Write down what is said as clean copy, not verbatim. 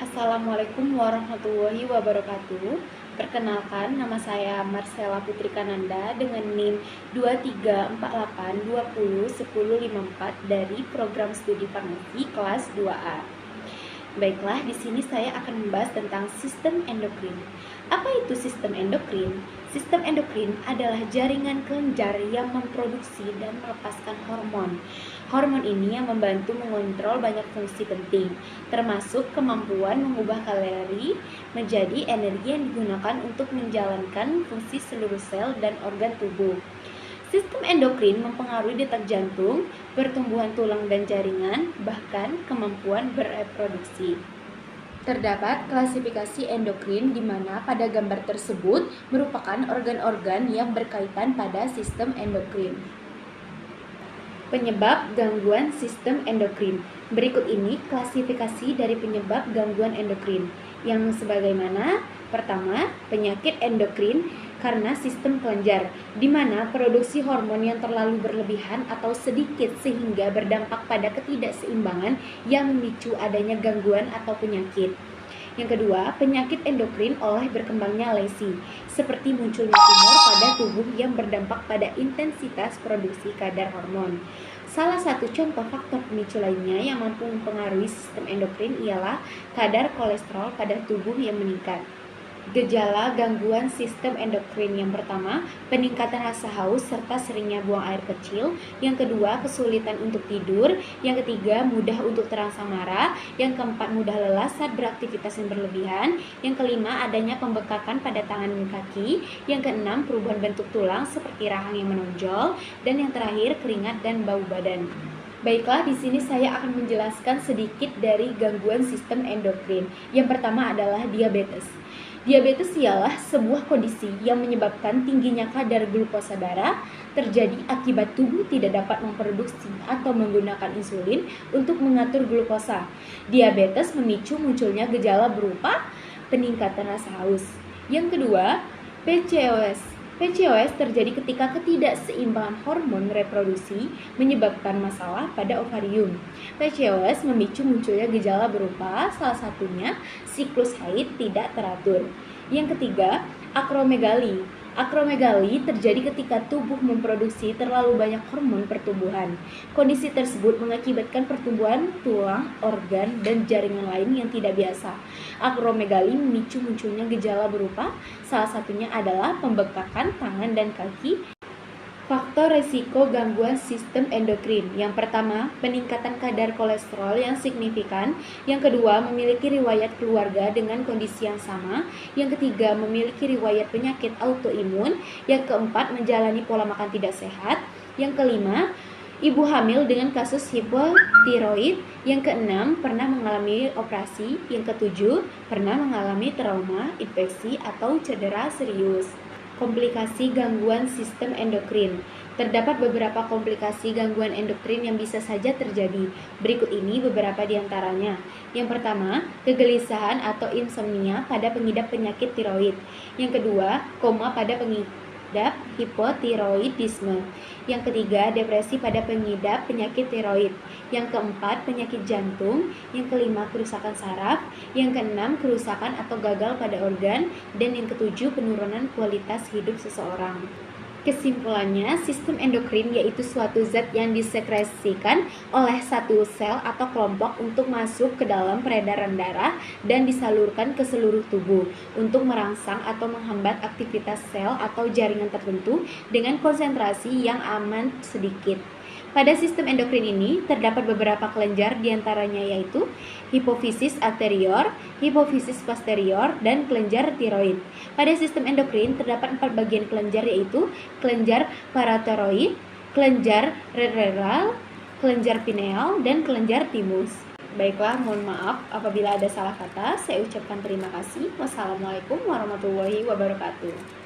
Assalamualaikum warahmatullahi wabarakatuh. Perkenalkan, nama saya Marcella Putri Kananda dengan NIM 2348201054 dari program studi farmasi kelas 2A. Baiklah, di sini saya akan membahas tentang sistem endokrin. Apa itu sistem endokrin? Sistem endokrin adalah jaringan kelenjar yang memproduksi dan melepaskan hormon. Hormon ini yang membantu mengontrol banyak fungsi penting, termasuk kemampuan mengubah kalori menjadi energi yang digunakan untuk menjalankan fungsi seluruh sel dan organ tubuh. Sistem endokrin mempengaruhi detak jantung, pertumbuhan tulang dan jaringan, bahkan kemampuan bereproduksi. Terdapat klasifikasi endokrin di mana pada gambar tersebut merupakan organ-organ yang berkaitan pada sistem endokrin. Penyebab gangguan sistem endokrin. Berikut ini klasifikasi dari penyebab gangguan endokrin yang sebagaimana: pertama, penyakit endokrin karena sistem kelenjar, di mana produksi hormon yang terlalu berlebihan atau sedikit sehingga berdampak pada ketidakseimbangan yang memicu adanya gangguan atau penyakit. Yang kedua, penyakit endokrin oleh berkembangnya lesi, seperti munculnya tumor pada tubuh yang berdampak pada intensitas produksi kadar hormon. Salah satu contoh faktor pemicu lainnya yang mampu mempengaruhi sistem endokrin ialah kadar kolesterol pada tubuh yang meningkat. Gejala gangguan sistem endokrin: yang pertama, peningkatan rasa haus serta seringnya buang air kecil. Yang kedua, kesulitan untuk tidur. Yang ketiga, mudah untuk terangsang marah. Yang keempat, mudah lelah saat beraktivitas yang berlebihan. Yang kelima, adanya pembekakan pada tangan dan kaki. Yang keenam, perubahan bentuk tulang seperti rahang yang menonjol. Dan yang terakhir, keringat dan bau badan. Baiklah, di sini saya akan menjelaskan sedikit dari gangguan sistem endokrin. Yang pertama adalah diabetes. Diabetes ialah sebuah kondisi yang menyebabkan tingginya kadar glukosa darah terjadi akibat tubuh tidak dapat memproduksi atau menggunakan insulin untuk mengatur glukosa. Diabetes memicu munculnya gejala berupa peningkatan rasa haus. Yang kedua, PCOS. PCOS terjadi ketika ketidakseimbangan hormon reproduksi menyebabkan masalah pada ovarium. PCOS memicu munculnya gejala berupa salah satunya siklus haid tidak teratur. Yang ketiga, akromegali. Akromegali terjadi ketika tubuh memproduksi terlalu banyak hormon pertumbuhan. Kondisi tersebut mengakibatkan pertumbuhan tulang, organ, dan jaringan lain yang tidak biasa. Akromegali memicu munculnya gejala berupa salah satunya adalah pembekakan tangan dan kaki. Faktor risiko gangguan sistem endokrin. Yang pertama, peningkatan kadar kolesterol yang signifikan. Yang kedua, memiliki riwayat keluarga dengan kondisi yang sama. Yang ketiga, memiliki riwayat penyakit autoimun. Yang keempat, menjalani pola makan tidak sehat. Yang kelima, ibu hamil dengan kasus hipotiroid. Yang keenam, pernah mengalami operasi. Yang ketujuh, pernah mengalami trauma, infeksi, atau cedera serius. Komplikasi gangguan sistem endokrin. Terdapat beberapa komplikasi gangguan endokrin yang bisa saja terjadi. Berikut ini beberapa di antaranya. Yang pertama, kegelisahan atau insomnia pada pengidap penyakit tiroid. Yang kedua, koma pada pengidap hipotiroidisme. Yang ketiga, depresi pada pengidap penyakit tiroid. Yang keempat, penyakit jantung. Yang kelima, kerusakan saraf. Yang keenam, kerusakan atau gagal pada organ. Dan yang ketujuh, penurunan kualitas hidup seseorang. Kesimpulannya, sistem endokrin yaitu suatu zat yang disekresikan oleh satu sel atau kelompok untuk masuk ke dalam peredaran darah dan disalurkan ke seluruh tubuh untuk merangsang atau menghambat aktivitas sel atau jaringan tertentu dengan konsentrasi yang aman sedikit. Pada sistem endokrin ini terdapat beberapa kelenjar, diantaranya yaitu hipofisis anterior, hipofisis posterior, dan kelenjar tiroid. Pada sistem endokrin terdapat 4 bagian kelenjar, yaitu kelenjar paratiroid, kelenjar renal, kelenjar pineal, dan kelenjar timus. Baiklah, mohon maaf apabila ada salah kata. Saya ucapkan terima kasih. Wassalamualaikum warahmatullahi wabarakatuh.